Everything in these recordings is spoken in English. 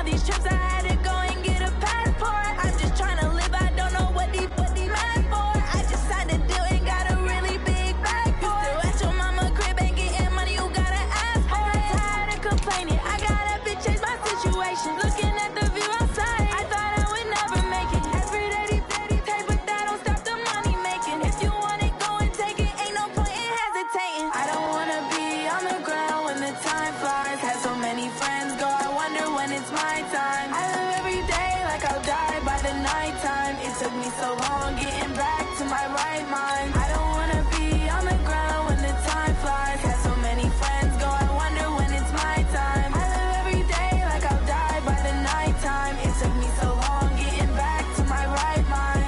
these trips, I had to go and get a passport. I'm just trying to live, I don't know what they mad for. I just signed a deal and got a really big bag for it. You still at your mama crib and getting money, you gotta ask for it. I'm tired of complaining, I gotta change my situation. Looking at the view outside, I thought I would never make it. Every day, take, but that don't stop the money making. If you want it, go and take it, ain't no point in hesitating. I don't wanna be on the ground when the time flies. Had so many friends go, I wonder when it's my time. I live every day like I'll die by the nighttime. It took me so long getting back to my right mind. I don't wanna be on the ground when the time flies. Had so many friends go, I wonder when it's my time. I live every day like I'll die by the nighttime. It took me so long getting back to my right mind.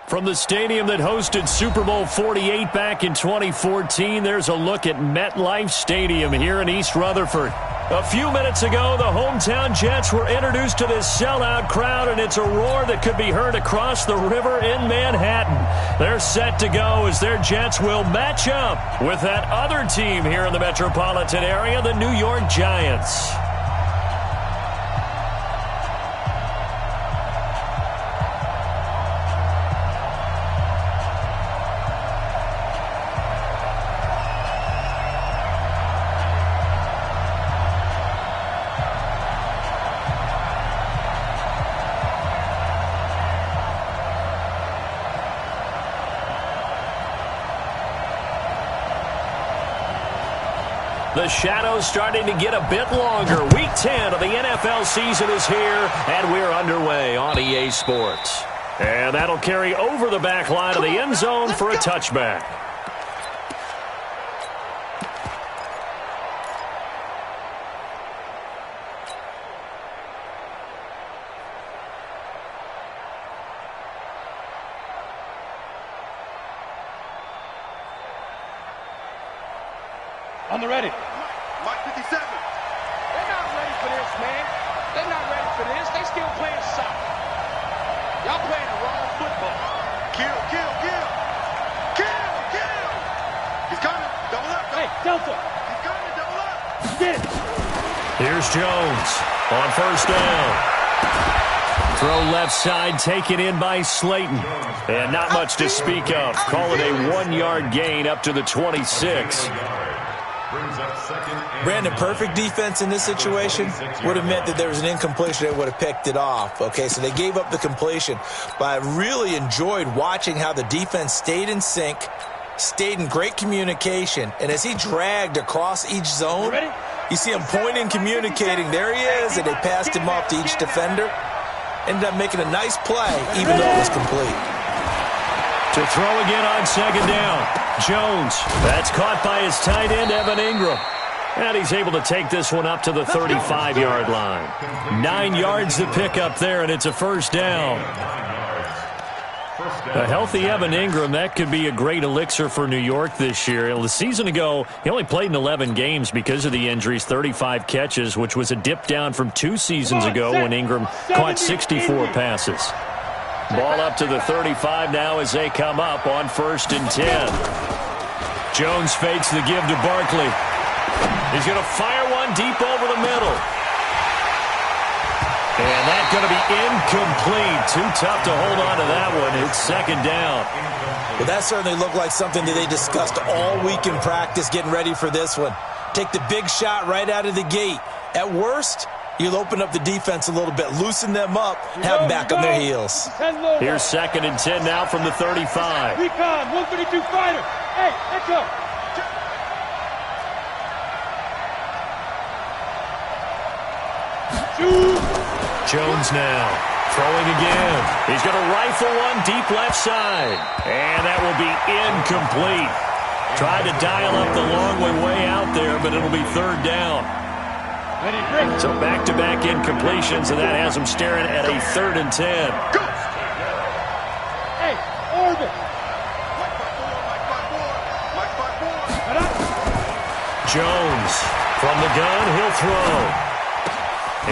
From the stadium that hosted Super Bowl 48 back in 2014, there's a look at MetLife Stadium here in East Rutherford. A few minutes ago, the hometown Jets were introduced to this sellout crowd, and it's a roar that could be heard across the river in Manhattan. They're set to go as their Jets will match up with that other team here in the metropolitan area, the New York Giants. The shadow's starting to get a bit longer. Week 10 of the NFL season is here, and we're underway on EA Sports. And that'll carry over the back line of the end zone for a touchback. On the ready. Mike 57. They're not ready for this, man. They're not ready for this. They still playing soccer. Y'all playing the wrong football. Kill. He's coming. Double up. Hey, Delta. He's coming. Double up. Get it. Here's Jones on first down. Throw left side, taken in by Slayton. And not much to speak of. Call it a 1-yard gain up to the 26. Brandon, perfect defense in this situation would have meant that there was an incompletion that would have picked it off. Okay, so they gave up the completion. But I really enjoyed watching how the defense stayed in sync, stayed in great communication. And as he dragged across each zone, you see him pointing, communicating. There he is, and they passed him off to each defender. Ended up making a nice play, even though it was complete. To throw again on second down. Jones. That's caught by his tight end, Evan Ingram. And he's able to take this one up to the 35-yard line. 9 yards to pick up there, and it's a first down. A healthy Evan Ingram, that could be a great elixir for New York this year. The season ago, he only played in 11 games because of the injuries, 35 catches, which was a dip down from 2 seasons ago when Ingram caught 64 passes. Ball up to the 35 now as they come up on 1st and 10. Jones fakes the give to Barkley. He's going to fire one deep over the middle. And that's going to be incomplete. Too tough to hold on to that one. It's second down. Well, that certainly looked like something that they discussed all week in practice getting ready for this one. Take the big shot right out of the gate. At worst, you'll open up the defense a little bit, loosen them up, have them back on their heels. Here's 2nd and 10 now from the 35. Recon, 132 fighter. Hey, let's go. Jones now throwing again. He's going to rifle one deep left side. And that will be incomplete. Tried to dial up the long way out there, but it'll be 3rd down. So back-to-back incompletions, and that has them staring at a 3rd and 10. Hey, Jones from the gun, he'll throw.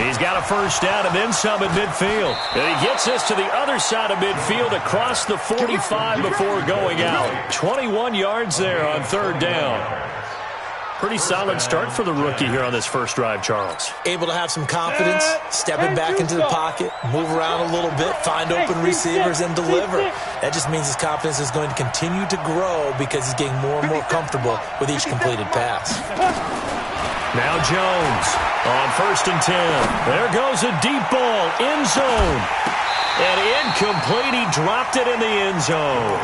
He's got a first down and then some at midfield. And he gets this to the other side of midfield across the 45 before going out. 21 yards there on third down. Pretty solid start for the rookie here on this first drive, Charles. Able to have some confidence, stepping back into the pocket, move around a little bit, find open receivers, and deliver. That just means his confidence is going to continue to grow because he's getting more and more comfortable with each completed pass. Now Jones on 1st and 10. There goes a deep ball, end zone. And incomplete, he dropped it in the end zone.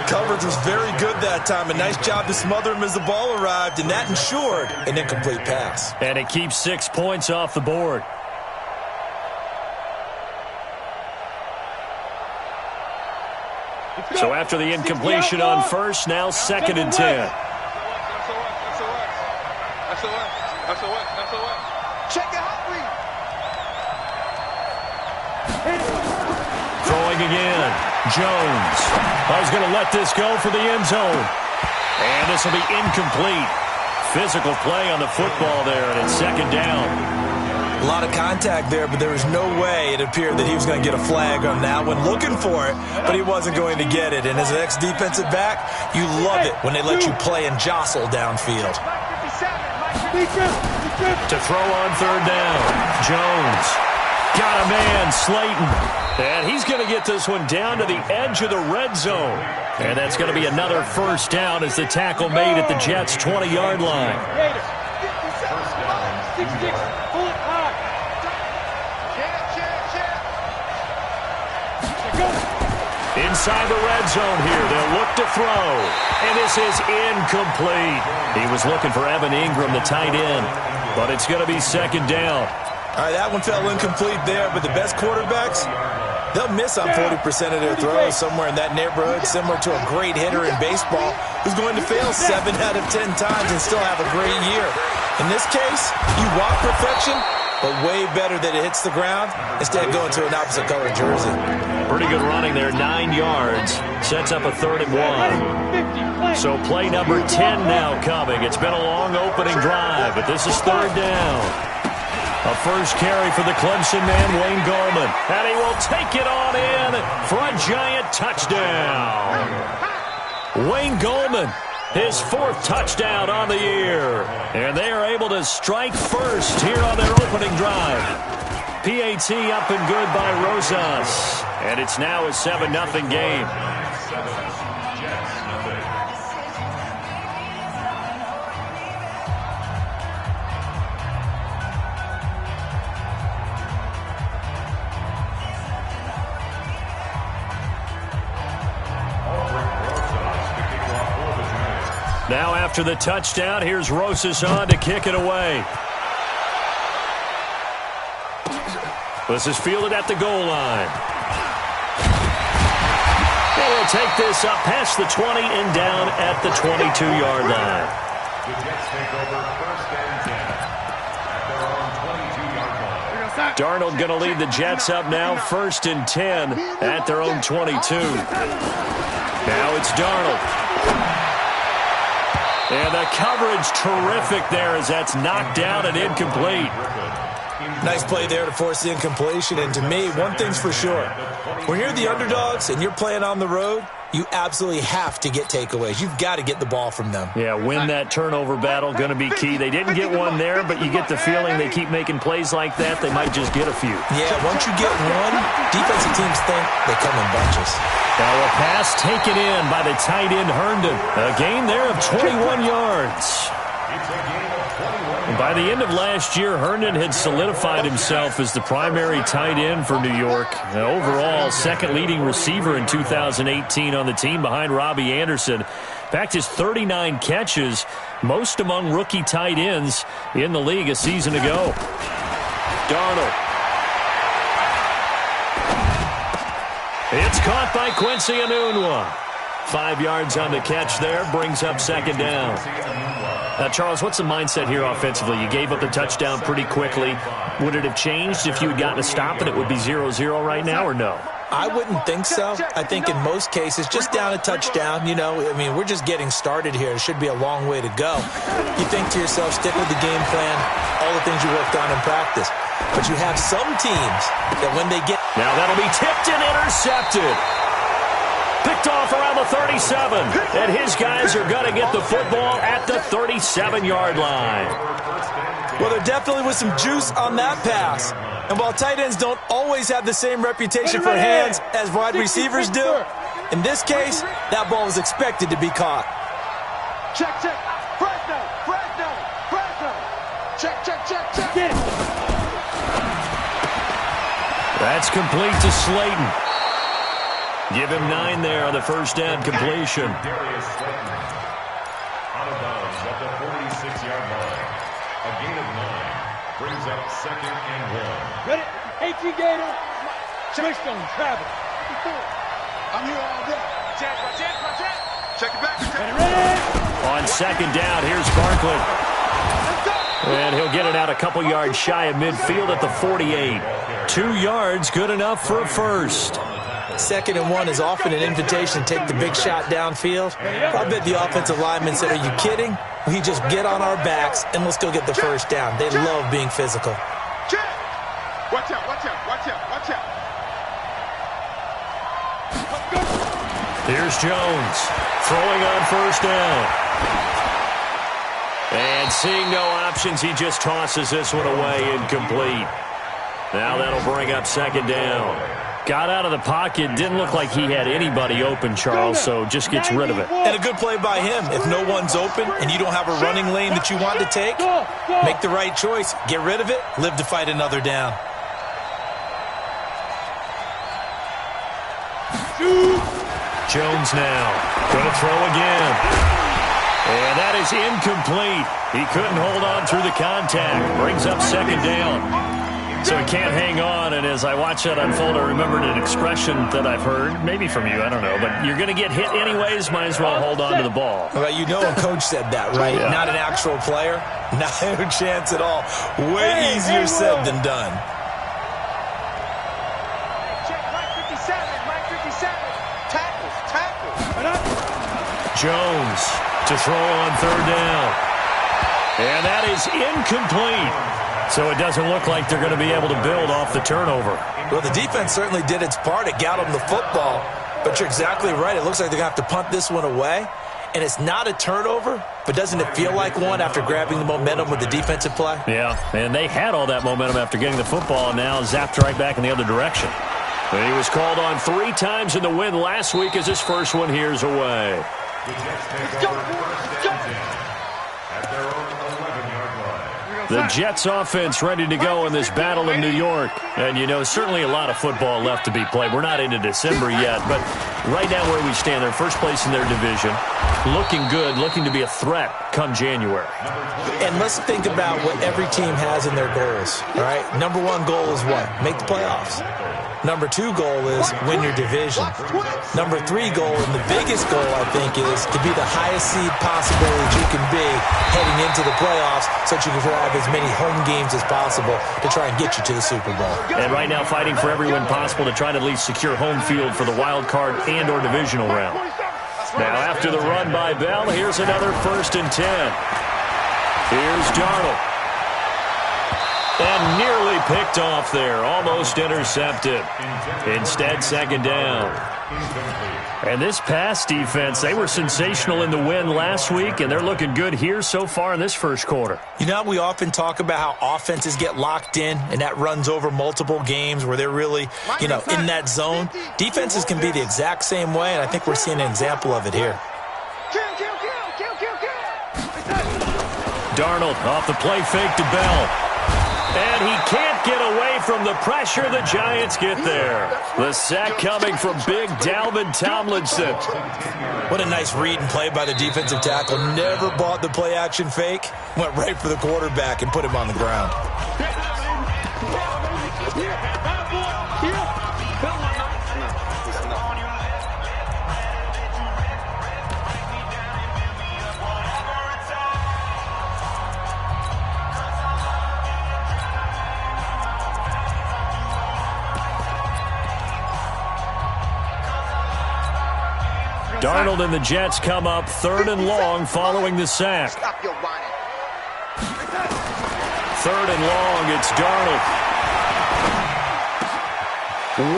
Coverage was very good that time. A nice job to smother him as the ball arrived, and that ensured an incomplete pass. And it keeps 6 points off the board. So after the incompletion on first, now 2nd and 10. Check it out, Throwing again. Jones. I was going to let this go for the end zone. And this will be incomplete. Physical play on the football there, and it's 2nd down. A lot of contact there, but there was no way it appeared that he was going to get a flag on that one. Looking for it, but he wasn't going to get it. And as an ex-defensive back, you love it when they let you play and jostle downfield. To throw on 3rd down. Jones. Got a man, Slayton. And he's going to get this one down to the edge of the red zone. And that's going to be another first down as the tackle made at the Jets' 20-yard line. Inside the red zone here, they'll look to throw. And this is incomplete. He was looking for Evan Ingram, the tight end. But it's going to be 2nd down. All right, that one fell incomplete there, but the best quarterbacks, they'll miss on 40% of their throws somewhere in that neighborhood, similar to a great hitter in baseball who's going to fail 7 out of 10 times and still have a great year. In this case, you want perfection, but way better that it hits the ground instead of going to an opposite color jersey. Pretty good running there, 9 yards. Sets up a 3rd and 1. So play number 10 now coming. It's been a long opening drive, but this is 3rd down. A first carry for the Clemson man, Wayne Gallman. And he will take it on in for a giant touchdown. Wayne Gallman, his 4th touchdown on the year. And they are able to strike first here on their opening drive. PAT up and good by Rosas. And it's now a 7-0 game. Now after the touchdown, here's Rosas on to kick it away. This is fielded at the goal line. And we'll take this up past the 20 and down at the 22-yard line. The Jets take over 1st and 10 at their own 22-yard line. Darnold going to lead the Jets up now, 1st and 10 at their own 22. Now it's Darnold. And the coverage terrific there as that's knocked down and incomplete. Nice play there to force the incompletion. And to me, one thing's for sure. When you're the underdogs and you're playing on the road, you absolutely have to get takeaways. You've got to get the ball from them. Yeah, win that turnover battle, going to be key. They didn't get one there, but you get the feeling they keep making plays like that, they might just get a few. Yeah, once you get one, defensive teams think they come in bunches. Now a pass taken in by the tight end Herndon. A gain there of 21 yards. And by the end of last year, Herndon had solidified himself as the primary tight end for New York. Overall, 2nd leading receiver in 2018 on the team behind Robbie Anderson. In fact, his 39 catches, most among rookie tight ends in the league a season ago. Darnold. It's caught by Quincy Enunwa. 5 yards on the catch there, brings up 2nd down. Now, Charles, what's the mindset here offensively? You gave up the touchdown pretty quickly. Would it have changed if you had gotten a stop and it would be 0-0 right now, or no? I wouldn't think so. I think in most cases, just down a touchdown, we're just getting started here. It should be a long way to go. You think to yourself, stick with the game plan, all the things you worked on in practice. But you have some teams that when they get... Now that'll be tipped and intercepted. Picked off around the 37. And his guys are going to get the football at the 37-yard line. Well, there definitely was some juice on that pass. And while tight ends don't always have the same reputation for hands as wide receivers do, in this case, that ball was expected to be caught. Check. Fresno. Check. That's complete to Slayton. Give him 9 there on the first down completion. Darius Slayton out of bounds at the 46-yard line. A gain of 9 brings up 2nd and 1. Ready? H.E. Gator. Switched on travel. I'm here all day. Check it back. Ready? On second down, here's Barkley. And he'll get it out a couple yards shy of midfield at the 48. 2 yards, good enough for a first. 2nd and 1 is often an invitation to take the big shot downfield. I bet the offensive lineman said, are you kidding? We just get on our backs and let's go get the first down. They love being physical. Watch out. Here's Jones throwing on first down. And seeing no options, he just tosses this one away, incomplete. Now that'll bring up 2nd down. Got out of the pocket, didn't look like he had anybody open, Charles, so just gets rid of it. And a good play by him. If no one's open and you don't have a running lane that you want to take, make the right choice. Get rid of it, live to fight another down. Jones now going to throw again. And that is incomplete. He couldn't hold on through the contact. Brings up 2nd down. So he can't hang on, and as I watch that unfold, I remembered an expression that I've heard, maybe from you, I don't know, but you're going to get hit anyways, might as well hold on to the ball. Well, a coach said that, right? Yeah. Not an actual player. No chance at all. Way easier said than done. Check Mike 57. Tackles. Jones to throw on 3rd down. And that is incomplete. So it doesn't look like they're going to be able to build off the turnover. Well, the defense certainly did its part. It got them the football. But you're exactly right. It looks like they're going to have to punt this one away. And it's not a turnover, but doesn't it feel like one after grabbing the momentum with the defensive play? Yeah, and they had all that momentum after getting the football, and now zapped right back in the other direction. And he was called on 3 times in the win last week as his first one here's away. The Jets take over 1st and 10 at their own 11-yard line. The Jets offense ready to go in this battle in New York. And, certainly a lot of football left to be played. We're not into December yet, but right now where we stand, they're first place in their division. Looking good, looking to be a threat come January. And let's think about what every team has in their goals, all right? Number 1 goal is what? Make the playoffs. Number 2 goal is win your division. Number 3 goal, and the biggest goal, I think, is to be the highest seed possible that you can be heading into the playoffs so that you can have as many home games as possible to try and get you to the Super Bowl. And right now fighting for every win possible to try to at least secure home field for the wild card and or divisional round. Now after the run by Bell, here's another 1st and 10. Here's Darnold. And nearly picked off there. Almost intercepted. Instead, 2nd down. And this pass defense, they were sensational in the win last week, and they're looking good here so far in this first quarter. We often talk about how offenses get locked in, and that runs over multiple games where they're really, in that zone. Defenses can be the exact same way, and I think we're seeing an example of it here. Kill. Darnold off the play fake to Bell. And he can't get away from the pressure. The Giants get there. The sack coming from big Dalvin Tomlinson. What a nice read and play by the defensive tackle. Never bought the play-action fake. Went right for the quarterback and put him on the ground. Darnold and the Jets come up 3rd and long following the sack. Stop your whining. 3rd and long, it's Darnold.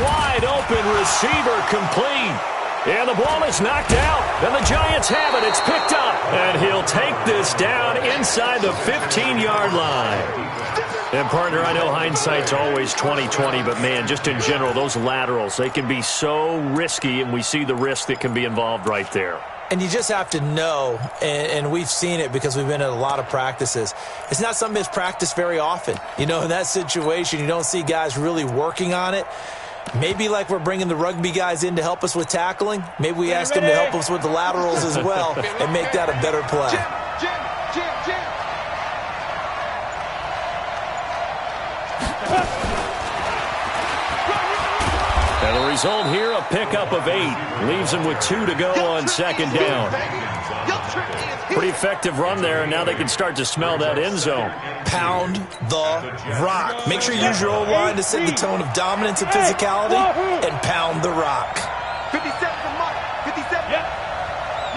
Wide open receiver complete. And the ball is knocked out. And the Giants have it. It's picked up. And he'll take this down inside the 15-yard line. And, partner, I know hindsight's always 20/20, but, man, just in general, those laterals, they can be so risky, and we see the risk that can be involved right there. And you just have to know, and we've seen it because we've been at a lot of practices, it's not something that's practiced very often. You know, in that situation, you don't see guys really working on it. Maybe like we're bringing the rugby guys in to help us with tackling. Maybe we ask them to help us with the laterals as well and make that a better play. Jim. And the result here, a pickup of 8. Leaves them with 2 to go on 2nd down. Pretty effective run there, and now they can start to smell that end zone. Pound the rock. Make sure you use your O-line to set the tone of dominance and physicality, and pound the rock. 57 to Mike. 57. Yep.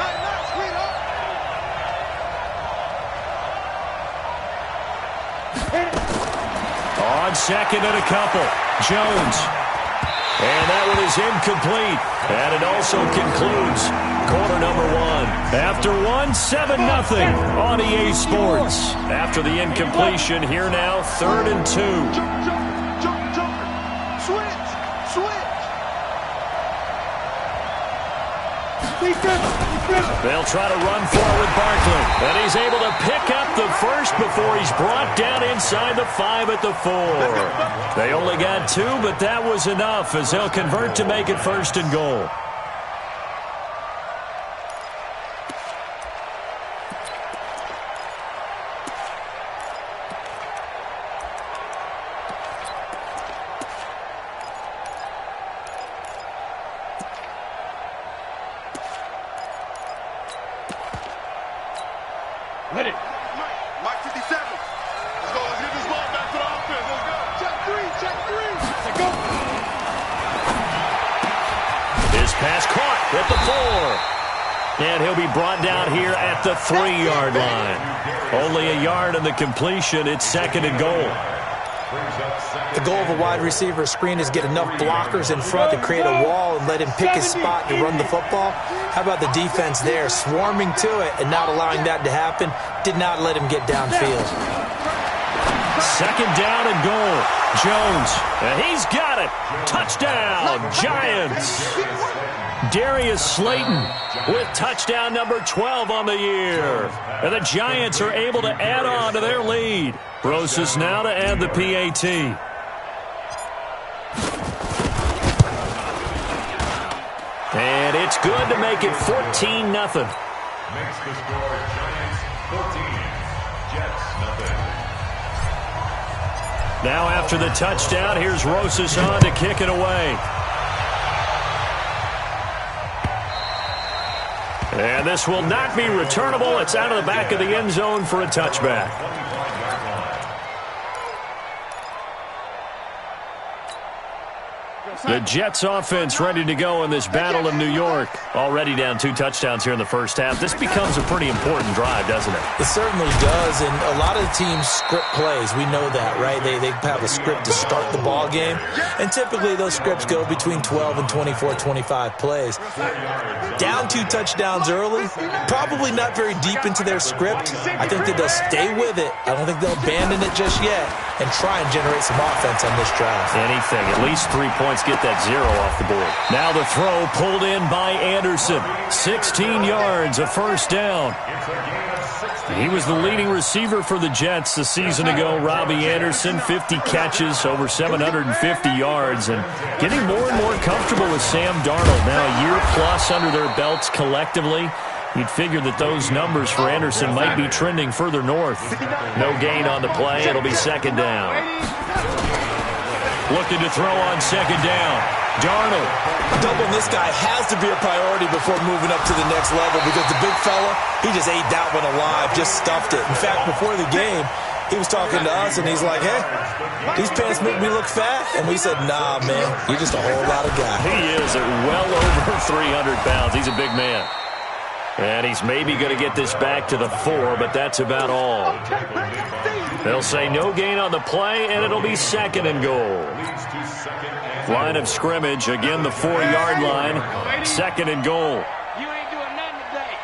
Nice, sweetheart. On 2nd and a couple, Jones. And that one is incomplete. And it also concludes quarter number 1. After 1, 7-0 on EA Sports. After the incompletion, here now, 3rd and 2. Jump. Switch. They'll try to run forward Barkley. And he's able to pick up the first before he's brought down inside the 5 at the 4. They only got 2, but that was enough as they'll convert to make it 1st and goal. Let it. Mike 57. Let's go. Let's get this ball back to the offense. Let's go. Check 3. Let's go. His pass caught at the 4. And he'll be brought down here at the 3-yard line. Only a yard in the completion. It's 2nd and goal. The goal of a wide receiver screen is get enough blockers in front to create a wall and let him pick his spot to run the football. How about the defense there, swarming to it and not allowing that to happen? Did not let him get downfield. 2nd down and goal. Jones, and he's got it. Touchdown, Giants. Darius Slayton with touchdown number 12 on the year. And the Giants are able to add on to their lead. Brosses now to add the PAT. And it's good to make it 14-0. Makes the score Giants 14, Jets 0. Now after the touchdown, here's Rosas on to kick it away. And this will not be returnable. It's out of the back of the end zone for a touchback. The Jets offense ready to go in this battle of New York. Already down 2 touchdowns here in the first half. This becomes a pretty important drive, doesn't it? It certainly does, and a lot of the teams script plays. We know that, right? They have a script to start the ball game, and typically those scripts go between 12 and 24, 25 plays. Down 2 touchdowns early, probably not very deep into their script. I think that they'll stay with it. I don't think they'll abandon it just yet and try and generate some offense on this drive. Anything, at least 3 points, get that 0 off the board. Now the throw pulled in by Anderson. 16 yards, a 1st down. He was the leading receiver for the Jets a season ago. Robbie Anderson, 50 catches, over 750 yards, and getting more and more comfortable with Sam Darnold. Now a year plus under their belts collectively. You'd figure that those numbers for Anderson might be trending further north. No gain on the play. It'll be 2nd down. Looking to throw on 2nd down. Darnold. Doubling this guy has to be a priority before moving up to the next level because the big fella, he just ate that one alive, just stuffed it. In fact, before the game, He was talking to us, and he's like, hey, these pants make me look fat. And we said, nah, man, you're just a whole lot of guy. He is at well over 300 pounds. He's a big man. And he's maybe going to get this back to the 4, but that's about all. They'll say no gain on the play, and it'll be 2nd and goal. Line of scrimmage, again the 4-yard line, 2nd and goal. You ain't doing nothing today.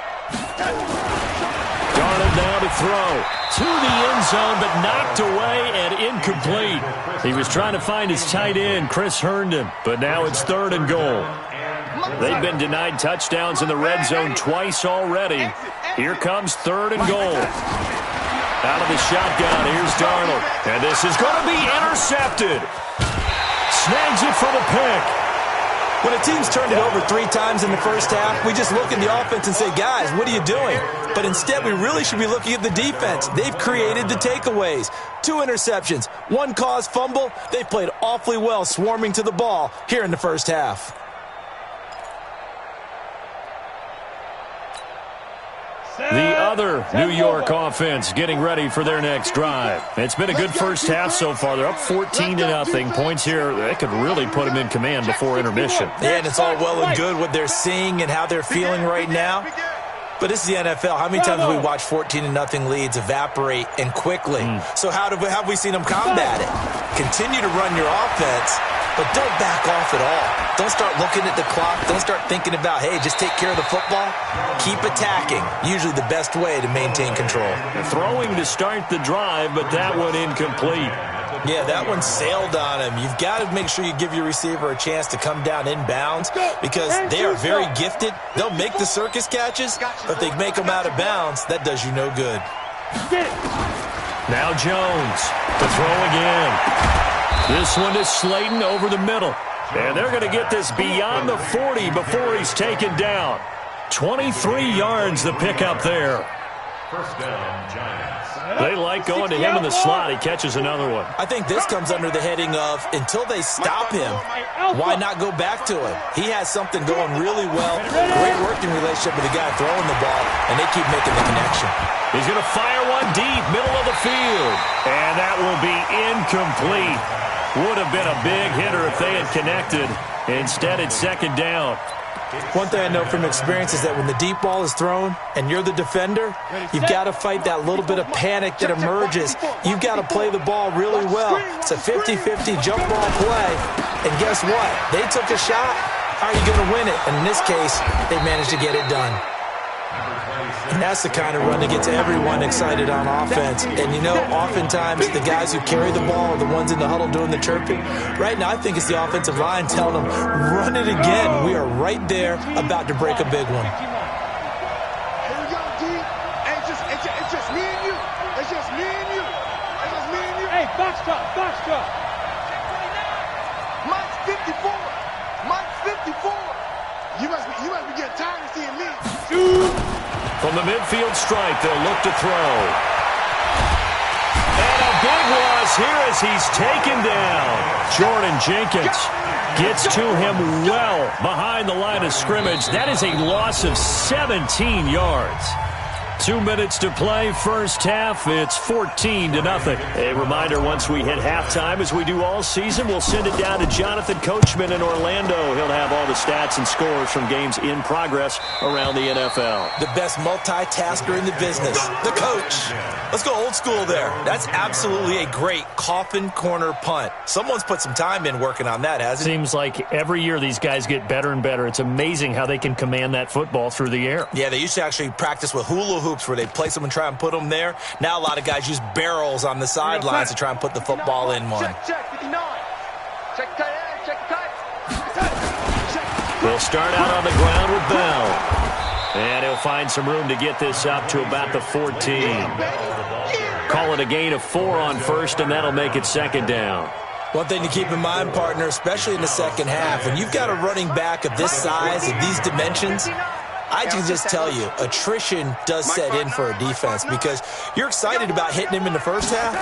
Darnold now to throw to the end zone, but knocked away and incomplete. He was trying to find his tight end, Chris Herndon, but now it's 3rd and goal. They've been denied touchdowns in the red zone twice already. Here comes 3rd and goal. Out of the shotgun, here's Darnold. And this is going to be intercepted. Snags it for the pick. When a team's turned it over 3 times in the first half, we just look at the offense and say, guys, what are you doing? But instead, we really should be looking at the defense. They've created the takeaways. 2 interceptions, 1 caused fumble. They've played awfully well swarming to the ball here in the first half. The other New York offense getting ready for their next drive. It's been a good first half so far. They're up 14-0. Points here, they could really put them in command before intermission. Yeah, and it's all well and good what they're seeing and how they're feeling right now. But this is the NFL. How many times have we watched 14-0 leads evaporate and quickly? So how have we seen them combat it? Continue to run your offense, but don't back off at all. Don't start looking at the clock. Don't start thinking about, hey, just take care of the football. Keep attacking. Usually the best way to maintain control. Throwing to start the drive, but that one incomplete. Yeah, that one sailed on him. You've got to make sure you give your receiver a chance to come down inbounds because they are very gifted. They'll make the circus catches, but if they make them out of bounds, that does you no good. Now Jones to throw again. This one is Slayton over the middle. And they're going to get this beyond the 40 before he's taken down. 23 yards the pickup there. First down, Giants. They like going to him in the slot. He catches another one. I think this comes under the heading of until they stop him, why not go back to him? He has something going really well. Great working relationship with the guy throwing the ball, and they keep making the connection. He's going to fire one deep, middle of the field. And that will be incomplete. Would have been a big hitter if they had connected. Instead, it's 2nd down. One thing I know from experience is that when the deep ball is thrown and you're the defender, you've got to fight that little bit of panic that emerges. You've got to play the ball really well. It's a 50-50 jump ball play. And guess what? They took a shot. How are you going to win it? And in this case, they managed to get it done. And that's the kind of run that gets everyone excited on offense. And, you know, oftentimes the guys who carry the ball are the ones in the huddle doing the chirping. Right now, I think it's the offensive line telling them, run it again. We are right there about to break a big one. Here we go, D. Hey, it's just me and you. It's just me and you. It's just me and you. Hey, box truck, box truck. Mike's 54. Mike's 54. You must be getting tired of seeing me. From the midfield stripe, they'll look to throw. And a big loss here as he's taken down. Jordan Jenkins gets to him well behind the line of scrimmage. That is a loss of 17 yards. 2 minutes to play, first half. It's 14-0. A reminder, once we hit halftime, as we do all season, we'll send it down to Jonathan Coachman in Orlando. He'll have all the stats and scores from games in progress around the NFL. The best multitasker in the business, the coach. Let's go old school there. That's absolutely a great coffin corner punt. Someone's put some time in working on that, hasn't it? Seems like every year these guys get better and better. It's amazing how they can command that football through the air. Yeah, they used to actually practice with hula hoops where they place them and try and put them there. Now a lot of guys use barrels on the sidelines to try and put the football in one. Check 59. Check tight end, check tight. They'll start out on the ground with Bell. And he'll find some room to get this up to about the 14. Call it a gain of 4 on first, and that'll make it 2nd down. One thing to keep in mind, partner, especially in the second half, when you've got a running back of this size, of these dimensions, I can just tell you, attrition does set in for a defense because you're excited about hitting him in the first half.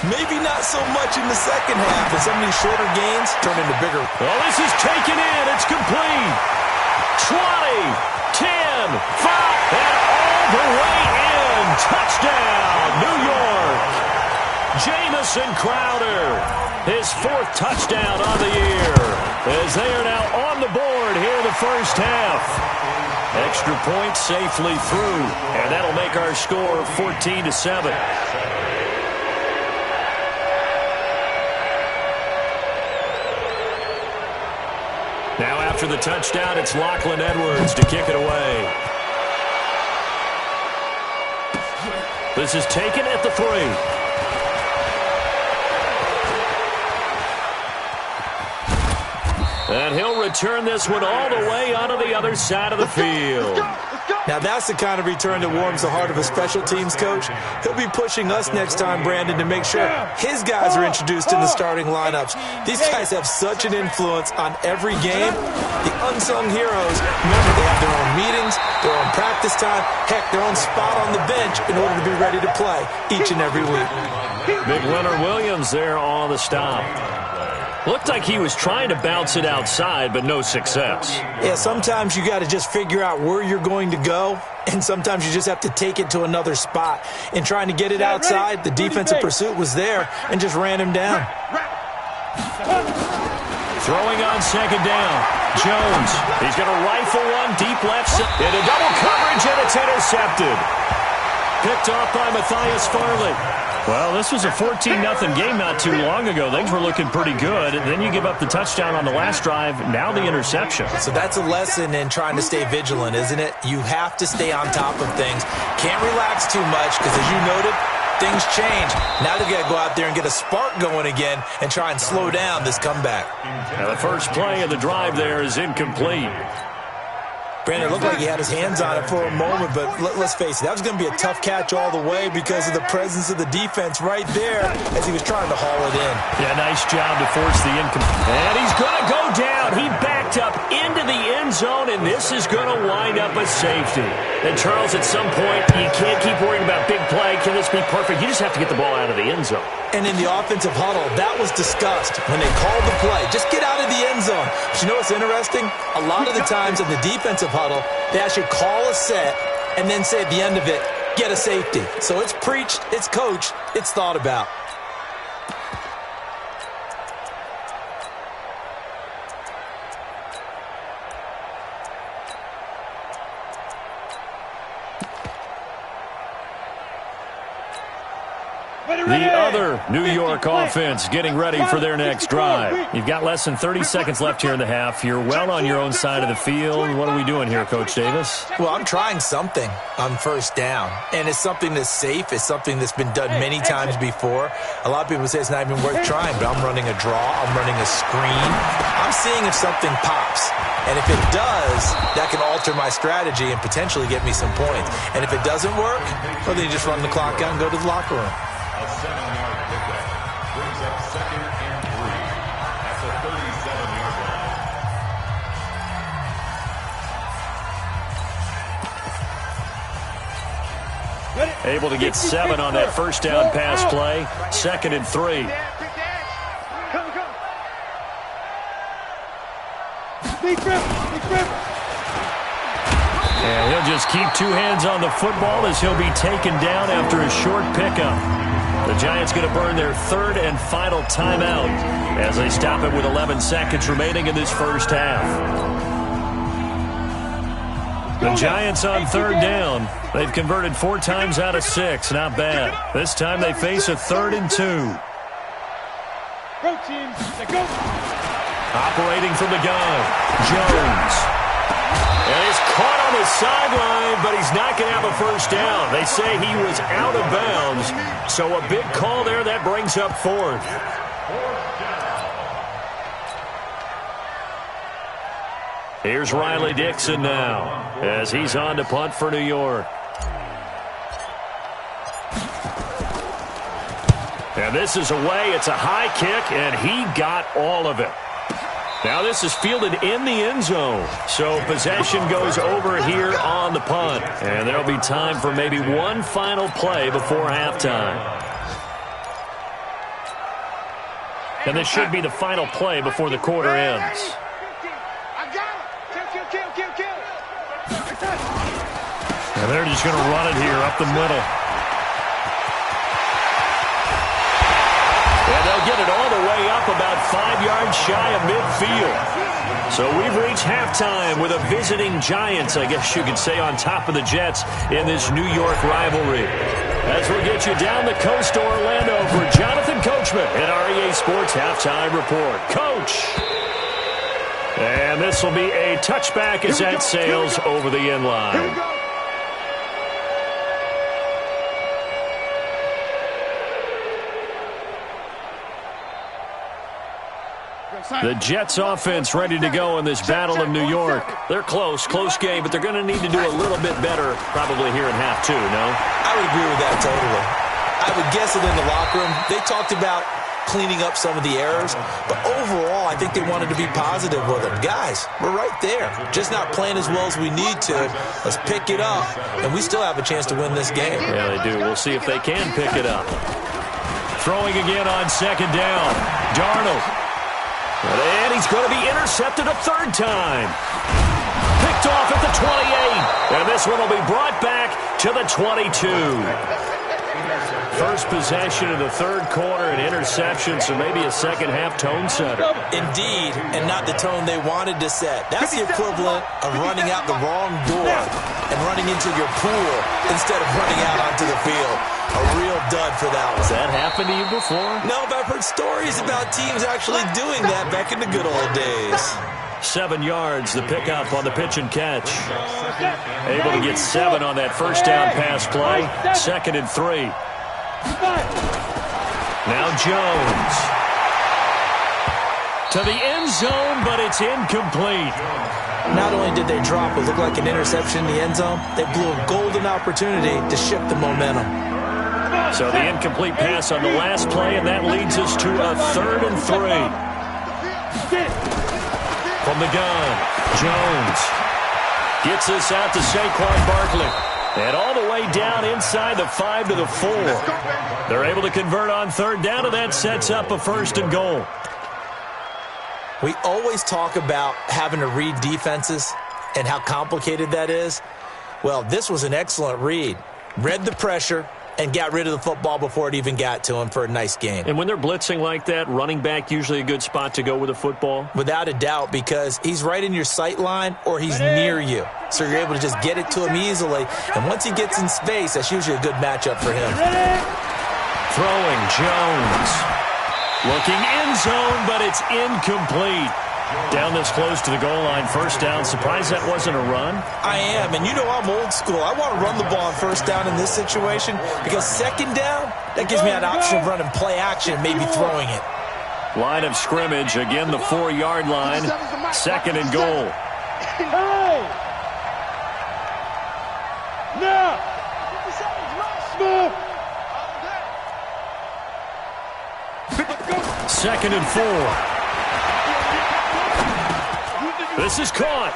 Maybe not so much in the second half, and some of these shorter gains turn into bigger. Well, this is taken in. It's complete. 20, 10, 5, and all the way in. Touchdown, New York. Jamison Crowder, his 4th touchdown on the year, as they are now on the board here in the first half. Extra point safely through, and that'll make our score 14-7. Now after the touchdown, it's Lachlan Edwards to kick it away. This is taken at the 3. And he'll return this one all the way onto the other side of the field. Now that's the kind of return that warms the heart of a special teams coach. He'll be pushing us next time, Brandon, to make sure his guys are introduced in the starting lineups. These guys have such an influence on every game. The unsung heroes, remember, they have their own meetings, their own practice time, heck, their own spot on the bench in order to be ready to play each and every week. Big Leonard Williams there on the stop. Looked like he was trying to bounce it outside, but no success. Yeah, sometimes you got to just figure out where you're going to go, and sometimes you just have to take it to another spot. In trying to get it outside, the defensive pursuit was there and just ran him down. Throwing on 2nd down. Jones, he's going to rifle one deep left into double coverage, and it's intercepted. Picked off by Matthias Farley. Well, this was a 14-0 game not too long ago. Things were looking pretty good. And then you give up the touchdown on the last drive. Now the interception. So that's a lesson in trying to stay vigilant, isn't it? You have to stay on top of things. Can't relax too much because, as you noted, things change. Now they've got to go out there and get a spark going again and try and slow down this comeback. Now the first play of the drive there is incomplete. Brandon, it looked like he had his hands on it for a moment, but let's face it, that was going to be a tough catch all the way because of the presence of the defense right there as he was trying to haul it in. Yeah, nice job to force the incomplete. And he's going to go down. He backed up into the end zone, and this is going to wind up a safety. And, Charles, at some point, you can't keep worrying about big play. Can this be perfect? You just have to get the ball out of the end zone. And in the offensive huddle, that was discussed when they called the play. Just get out of the end zone. But you know what's interesting? A lot of the times in the defensive huddle, they actually call a set and then say at the end of it, get a safety. So it's preached, it's coached, it's thought about. The other New York offense getting ready for their next drive. You've got less than 30 seconds left here in the half. You're well on your own side of the field. What are we doing here, Coach Davis? Well, I'm trying something on 1st down, and it's something that's safe. It's something that's been done many times before. A lot of people say it's not even worth trying, but I'm running a draw. I'm running a screen. I'm seeing if something pops. And if it does, that can alter my strategy and potentially get me some points. And if it doesn't work, well, then you just run the clock out and go to the locker room. A 7-yard pickup brings up 2nd and 3 at the 37-yard line. Able to get 7 on that 1st down pass play. 2nd and 3. And he'll just keep 2 hands on the football as he'll be taken down after a short pickup. The Giants going to burn their 3rd and final timeout as they stop it with 11 seconds remaining in this first half. The Giants on 3rd down. They've converted 4 times out of 6. Not bad. This time they face a 3rd and 2. Go, team. Go. Operating from the gun, Jones. And he's caught on the sideline, but he's not going to have a 1st down. They say he was out of bounds. So a big call there. That brings up 4th. Here's Riley Dixon now as he's on to punt for New York. And this is away. It's a high kick, and he got all of it. Now this is fielded in the end zone. So possession goes over here on the punt. And there'll be time for maybe one final play before halftime. And this should be the final play before the quarter ends. And they're just going to run it here up the middle. And they'll get it all the way up about 5 yards shy of midfield. So we've reached halftime with a visiting Giants, I guess you could say, on top of the Jets in this New York rivalry. As we'll get you down the coast to Orlando for Jonathan Coachman at our EA Sports Halftime Report. Coach! And this will be a touchback as that sails over the end line. The Jets offense ready to go in this battle of New York. They're close game, but they're going to need to do a little bit better probably here in half two, no? I would agree with that totally. I would guess it in the locker room. They talked about cleaning up some of the errors, but overall I think they wanted to be positive with them. Guys, we're right there. Just not playing as well as we need to. Let's pick it up, and we still have a chance to win this game. Yeah, they do. We'll see if they can pick it up. Throwing again on second down. Darnold. And he's going to be intercepted a third time. Picked off at the 28. And this one will be brought back to the 22. First possession of the third quarter, an interception, so maybe a second-half tone setter. Indeed, and not the tone they wanted to set. That's the equivalent of running out the wrong door and running into your pool instead of running out onto the field. A real dud for that one. Has that happened to you before? No, but I've heard stories about teams actually doing that back in the good old days. 7 yards, the pickup on the pitch and catch. Able to get 7 on that first down pass play. 2nd and 3. Now Jones. To the end zone, but it's incomplete. Not only did they drop what looked like an interception in the end zone, they blew a golden opportunity to shift the momentum. So the incomplete pass on the last play, and that leads us to a 3rd and 3. From the gun, Jones gets this out to Saquon Barkley. And all the way down inside the 5 to the 4. They're able to convert on third down, and that sets up a 1st and goal. We always talk about having to read defenses and how complicated that is. Well, this was an excellent read. Read the pressure and got rid of the football before it even got to him for a nice game. And when they're blitzing like that, running back usually a good spot to go with the football? Without a doubt, because he's right in your sight line or he's near you. So you're able to just get it to him easily. And once he gets in space, that's usually a good matchup for him. Throwing, Jones. Looking end zone, but it's incomplete. Down this close to the goal line, 1st down. Surprised that wasn't a run? I am, and you know I'm old school. I want to run the ball on 1st down in this situation because 2nd down, that gives me an option of running play action and maybe throwing it. Line of scrimmage, again the 4-yard line. 2nd and goal. Hey! Now! Move! 2nd and 4. This is caught,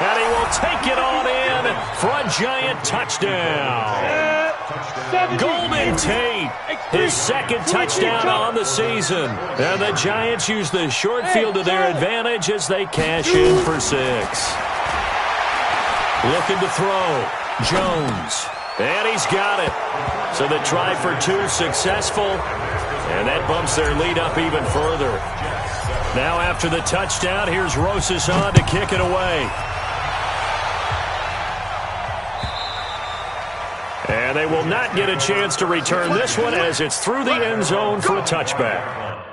and he will take it on in for a Giant touchdown. Golden Tate, his 2nd touchdown on the season. And the Giants use the short field to their advantage as they cash in for 6. Looking to throw, Jones, and he's got it. So the try for 2 successful, and that bumps their lead up even further. Now after the touchdown, here's Rosas on to kick it away. And they will not get a chance to return this one as it's through the end zone for a touchback.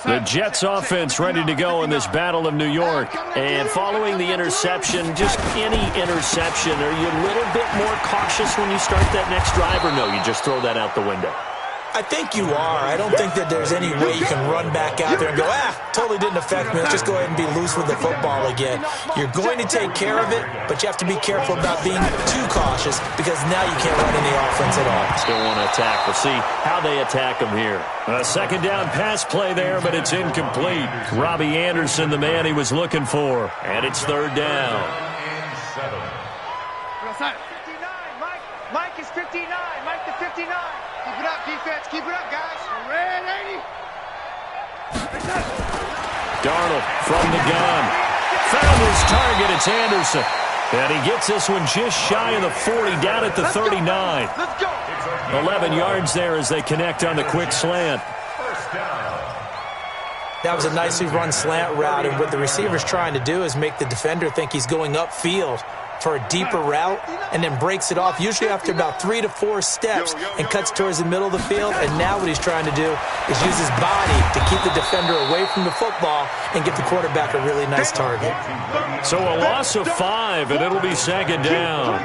The Jets offense ready to go in this battle of New York. And following the interception, just any interception, are you a little bit more cautious when you start that next drive, or no, you just throw that out the window? I think you are. I don't think that there's any way you can run back out there and go, totally didn't affect me. Let's just go ahead and be loose with the football again. You're going to take care of it, but you have to be careful about being too cautious because now you can't run any offense at all. Still want to attack. We'll see how they attack them here. A second down pass play there, but it's incomplete. Robbie Anderson, the man he was looking for. And it's third down. 59, Mike. Mike is 59. Mike the 59. Keep it up, defense. Keep it up, guys. Red 80. Darnold from the gun. Found his target. It's Anderson. And he gets this one just shy of the 40, down at the 39. Let's go. 11 yards there as they connect on the quick slant. That was a nicely run slant route, and what the receiver's trying to do is make the defender think he's going upfield for a deeper route and then breaks it off, usually after about 3 to 4 steps, and cuts towards the middle of the field. And now what he's trying to do is use his body to keep the defender away from the football and get the quarterback a really nice target. So a loss of 5, and it'll be second down.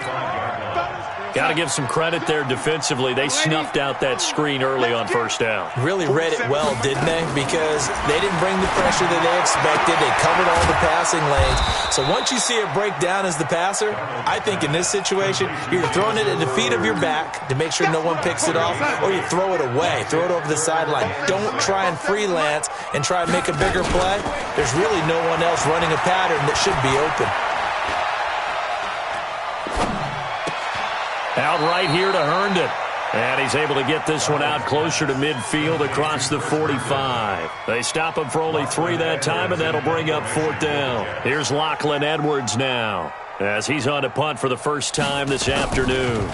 Got to give some credit there defensively. They snuffed out that screen early on first down. Really read it well, didn't they? Because they didn't bring the pressure that they expected. They covered all the passing lanes. So once you see it break down as the passer, I think in this situation, you're throwing it at the feet of your back to make sure no one picks it off, or you throw it away, throw it over the sideline. Don't try and freelance and try and make a bigger play. There's really no one else running a pattern that should be open. Out right here to Herndon. And he's able to get this one out closer to midfield across the 45. They stop him for only 3 that time, and that'll bring up fourth down. Here's Lachlan Edwards now as he's on to punt for the first time this afternoon.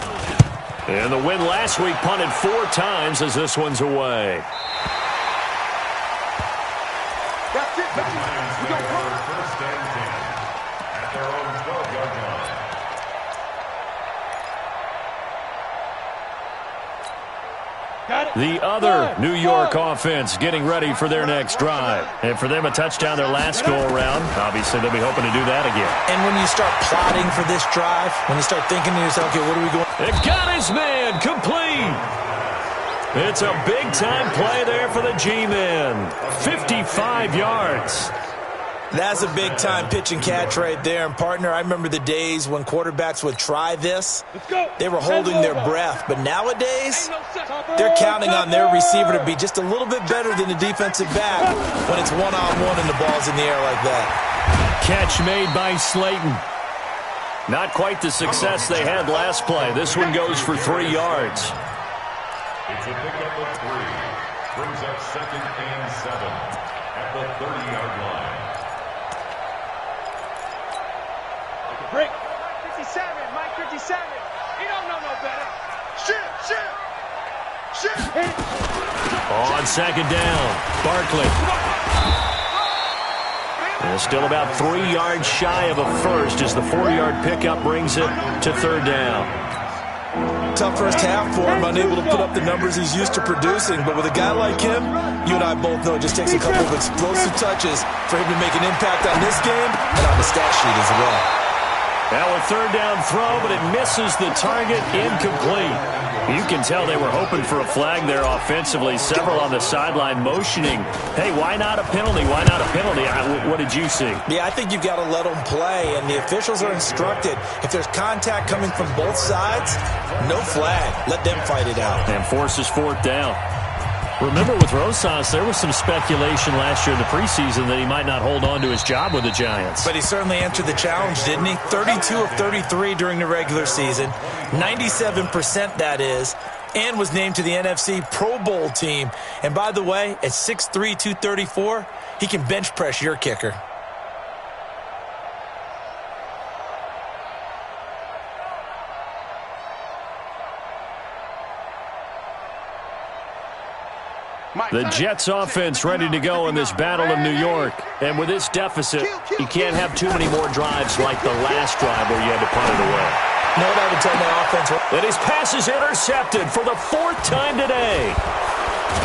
And the win last week punted 4 times as this one's away. That's it, baby. We go First and 10 at their own 12-yard line. The other New York offense getting ready for their next drive. And for them, a touchdown their last go-around. Obviously, they'll be hoping to do that again. And when you start plotting for this drive, when you start thinking to yourself, okay, what are we going? It got his man complete. It's a big-time play there for the G-men. 55 yards. That's a big-time pitch and catch right there. And, partner, I remember the days when quarterbacks would try this. They were holding their breath. But nowadays, they're counting on their receiver to be just a little bit better than the defensive back when it's one-on-one and the ball's in the air like that. Catch made by Slayton. Not quite the success they had last play. This one goes for 3 yards. It's a pickup of 3. Brings up 2nd and 7 at the 30-yard line. Break. Mike 57. Mike 57. He don't know no better. Shit. On second down, Barkley. And still about 3 yards shy of a first as the 4-yard pickup brings it to third down. Tough first half for him, unable to put up the numbers he's used to producing. But with a guy like him, you and I both know it just takes a couple of explosive touches for him to make an impact on this game and on the stat sheet as well. Now a third down throw, but it misses the target, incomplete. You can tell they were hoping for a flag there offensively. Several on the sideline motioning, hey, why not a penalty? Why not a penalty? What did you see? Yeah, I think you've got to let them play, and the officials are instructed, if there's contact coming from both sides, no flag. Let them fight it out. And forces fourth down. Remember with Rosas, there was some speculation last year in the preseason that he might not hold on to his job with the Giants. But he certainly answered the challenge, didn't he? 32 of 33 during the regular season, 97% that is, and was named to the NFC Pro Bowl team. And by the way, at 6'3", 234, he can bench press your kicker. The Jets offense ready to go in this Battle of New York. And with this deficit, you can't have too many more drives like the last drive where you had to punt it away. No, what I would tell my offense. And his pass is intercepted for the 4th time today.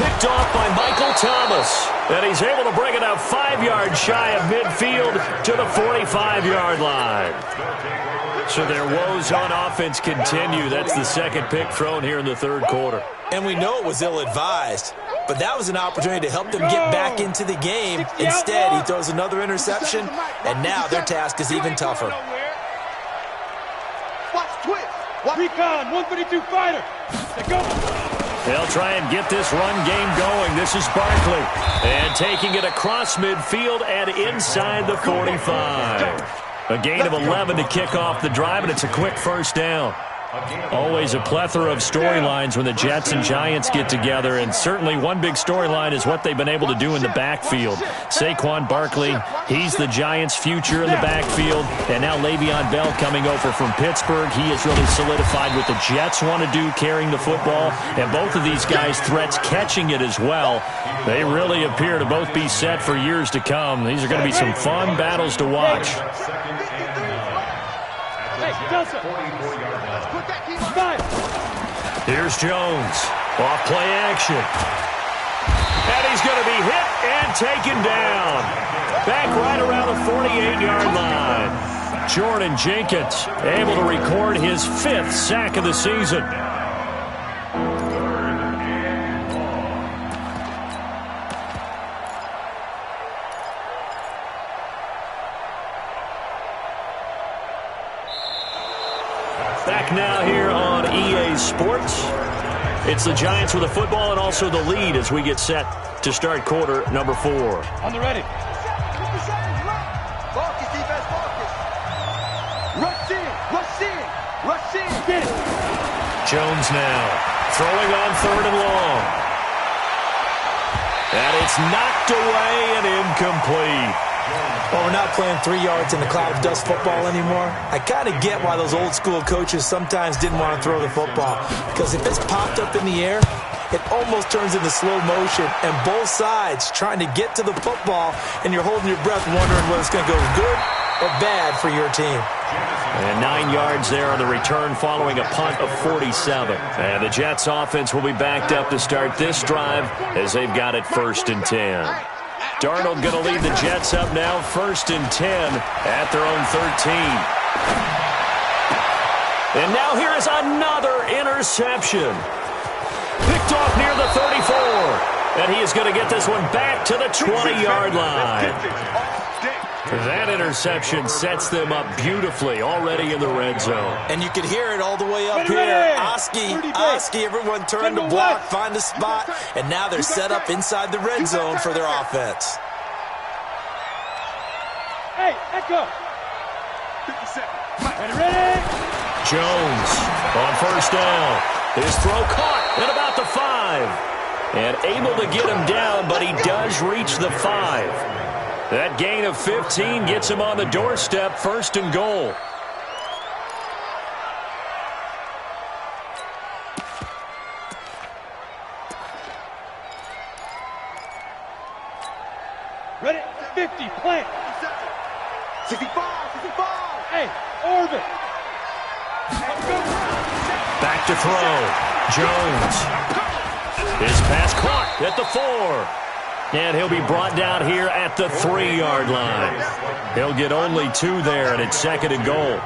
Picked off by Michael Thomas. And he's able to bring it out 5 yards shy of midfield to the 45-yard line. So their woes on offense continue. That's the second pick thrown here in the third quarter. And we know it was ill-advised, but that was an opportunity to help them get back into the game. Instead, he throws another interception, and now their task is even tougher. Watch twist. Recon, 132 fighter. They go. They'll try and get this run game going. This is Barkley. And taking it across midfield and inside the 45. A gain of 11 to kick off the drive, and it's a quick first down. Always a plethora of storylines when the Jets and Giants get together, and certainly one big storyline is what they've been able to do in the backfield. Saquon Barkley, he's the Giants' future in the backfield, and now Le'Veon Bell coming over from Pittsburgh. He is really solidified what the Jets want to do carrying the football, and both of these guys threats catching it as well. They really appear to both be set for years to come. These are going to be some fun battles to watch. Here's Jones. Off play action. And he's going to be hit and taken down. Back right around the 48-yard line. Jordan Jenkins able to record his 5th sack of the season. Back now here on EA Sports. It's the Giants with the football and also the lead as we get set to start quarter number 4. On the ready. Focus, defense, focus. Rush in, rush in, rush in. Get it. Jones now throwing on 3rd and long. And it's knocked away and incomplete. Well, we're not playing 3 yards in the cloud of dust football anymore. I kind of get why those old school coaches sometimes didn't want to throw the football. Because if it's popped up in the air, it almost turns into slow motion. And both sides trying to get to the football, and you're holding your breath wondering whether it's going to go good or bad for your team. And 9 yards there on the return following a punt of 47. And the Jets offense will be backed up to start this drive as they've got it 1st and 10. Darnold going to lead the Jets up now, 1st and 10 at their own 13. And now here is another interception. Picked off near the 34. And he is going to get this one back to the 20-yard line. That interception sets them up beautifully already in the red zone. And you can hear it all the way up here. Oski, everyone turn to block, find a spot, and now they're set up inside the red zone for their offense. Hey, echo. 50 seconds. Ready? Jones on 1st down. His throw caught at about the 5. And able to get him down, but he does reach the 5. That gain of 15 gets him on the doorstep, 1st and goal. Ready? 50, plant. 65, 65. Hey, orbit. Back to throw. Jones. His pass caught at the 4. And he'll be brought down here at the 3-yard line. He'll get only 2 there, and it's 2nd and goal.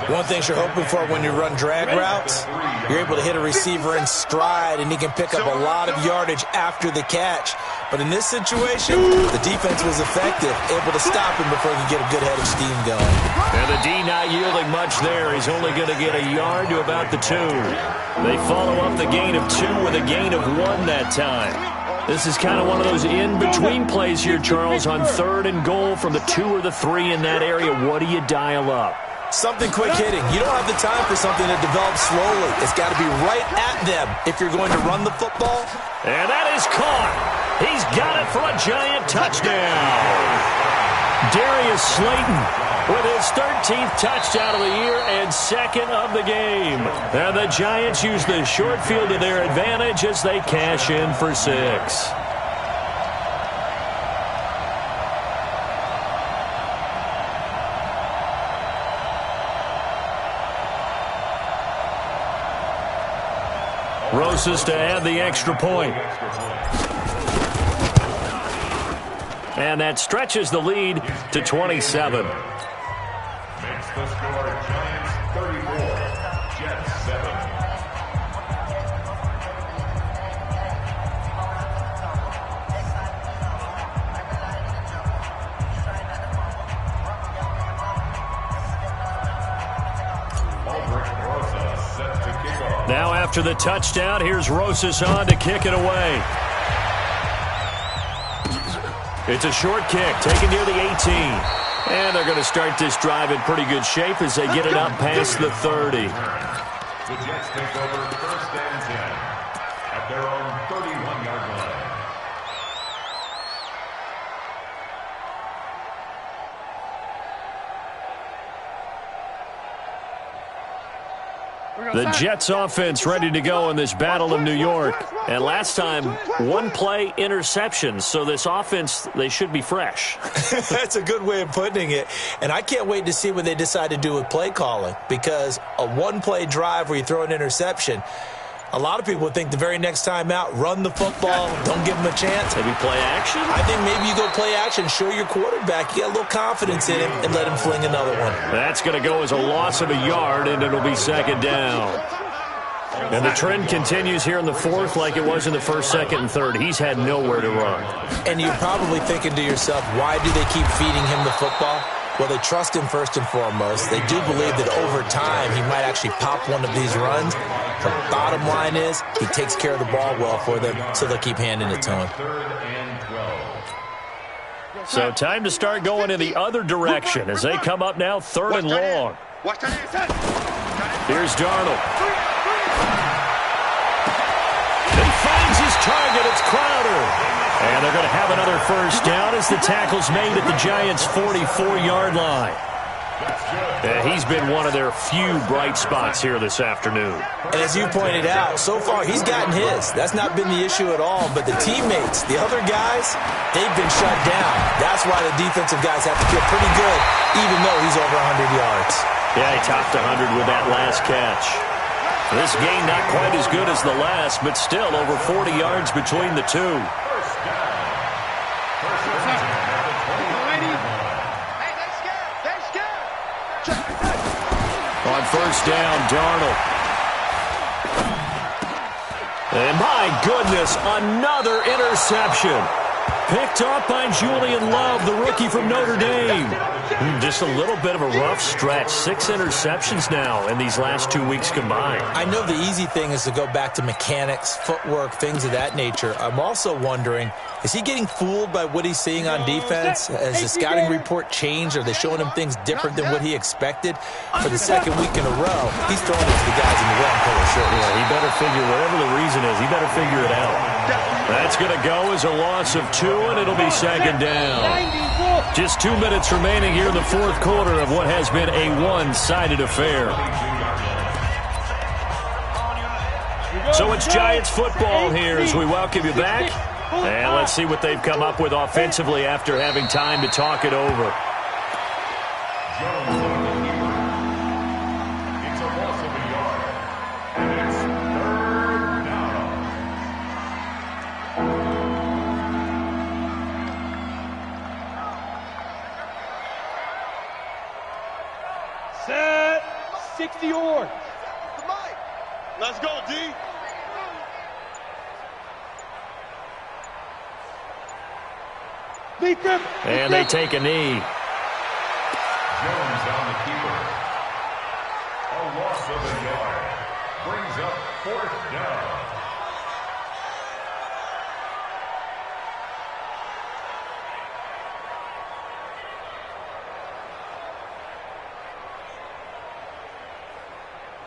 One thing you're hoping for when you run drag routes, you're able to hit a receiver in stride, and he can pick up a lot of yardage after the catch. But in this situation, the defense was effective, able to stop him before he could get a good head of steam going. And the D not yielding much there. He's only going to get a yard to about the 2. They follow up the gain of 2 with a gain of 1 that time. This is kind of one of those in-between plays here, Charles, on 3rd and goal from the 2 or the 3 in that area. What do you dial up? Something quick hitting. You don't have the time for something that develops slowly. It's got to be right at them if you're going to run the football. And that is caught. He's got it for a Giant touchdown. Darius Slayton with his 13th touchdown of the year and 2nd of the game. And the Giants use the short field to their advantage as they cash in for 6. Rosas to add the extra point. And that stretches the lead to 27. Makes the score Giants Now after the touchdown, here's Rosas on to kick it away. It's a short kick, taken near the 18. And they're going to start this drive in pretty good shape as they get it up past the 30. The Jets take over 1st and 10 at their own 31-yard line. The Jets offense ready to go in this Battle of New York. And last time, one play interception. So this offense, they should be fresh. That's a good way of putting it. And I can't wait to see what they decide to do with play calling, because a one-play drive where you throw an interception, a lot of people would think the very next time out, run the football, don't give them a chance. Maybe play action? I think maybe you go play action, show your quarterback you got a little confidence in him, and let him fling another one. That's going to go as a loss of a yard, and it'll be 2nd down. And the trend continues here in the 4th like it was in the 1st, 2nd, and 3rd. He's had nowhere to run. And you're probably thinking to yourself, why do they keep feeding him the football? Well, they trust him first and foremost. They do believe that over time he might actually pop one of these runs. The bottom line is he takes care of the ball well for them, so they'll keep handing it to him. 3rd and 12. So time to start going in the other direction as they come up now 3rd and long. Here's Darnold. He finds his target. It's Crowder. And they're going to have another 1st down as the tackle's made at the Giants' 44-yard line. He's been one of their few bright spots here this afternoon. And as you pointed out, so far he's gotten his. That's not been the issue at all. But the teammates, the other guys, they've been shut down. That's why the defensive guys have to feel pretty good, even though he's over 100 yards. Yeah, he topped 100 with that last catch. This game not quite as good as the last, but still over 40 yards between the two. On 1st down, Darnold. And my goodness, another interception. Picked up by Julian Love, the rookie from Notre Dame. Just a little bit of a rough stretch. 6 interceptions now in these last 2 weeks combined. I know the easy thing is to go back to mechanics, footwork, things of that nature. I'm also wondering, is he getting fooled by what he's seeing on defense? Has the scouting report changed? Are they showing him things different than what he expected? For the 2nd week in a row, he's throwing it to the guys in the red and color shirts. Yeah, he better figure, whatever the reason is, he better figure it out. That's going to go as a loss of 2, and it'll be 2nd down. Just 2 minutes remaining here in the 4th quarter of what has been a one-sided affair. So it's Giants football here as we welcome you back. And let's see what they've come up with offensively after having time to talk it over. It's a loss of a yard. And it's 3rd down. Set. 60 yards. Let's go, D. And they take a knee. Jones on the keeper. A loss of a yard. Brings up 4th down.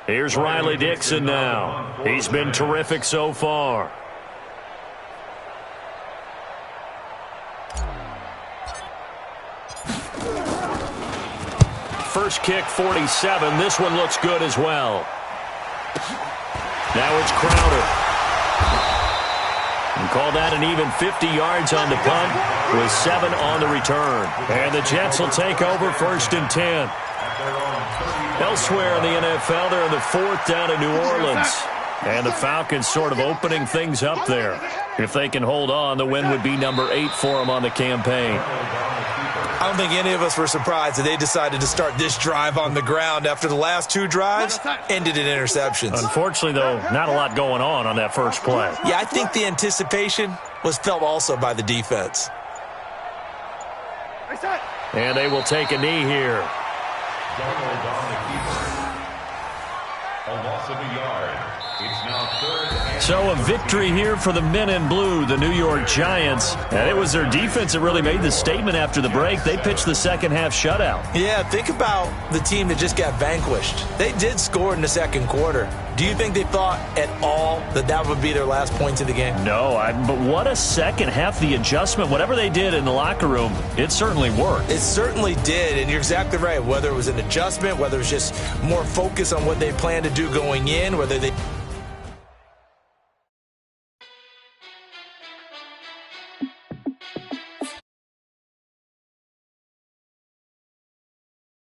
Here's Riley Dixon now. He's been terrific so far. First kick, 47. This one looks good as well. Now it's Crowder. And call that an even 50 yards on the punt with 7 on the return. And the Jets will take over 1st and 10. Elsewhere in the NFL, they're in the 4th down in New Orleans. And the Falcons sort of opening things up there. If they can hold on, the win would be number 8 for them on the campaign. I don't think any of us were surprised that they decided to start this drive on the ground after the last 2 drives ended in interceptions. Unfortunately, though, not a lot going on that first play. Yeah, I think the anticipation was felt also by the defense. And they will take a knee here. Darnold on the keeper. A loss of a yard. It So a victory here for the men in blue, the New York Giants. And it was their defense that really made the statement after the break. They pitched the second half shutout. Yeah, think about the team that just got vanquished. They did score in the second quarter. Do you think they thought at all that that would be their last points of the game? No, but what a second half. The adjustment, whatever they did in the locker room, it certainly worked. It certainly did, and you're exactly right. Whether it was an adjustment, whether it was just more focus on what they planned to do going in, whether they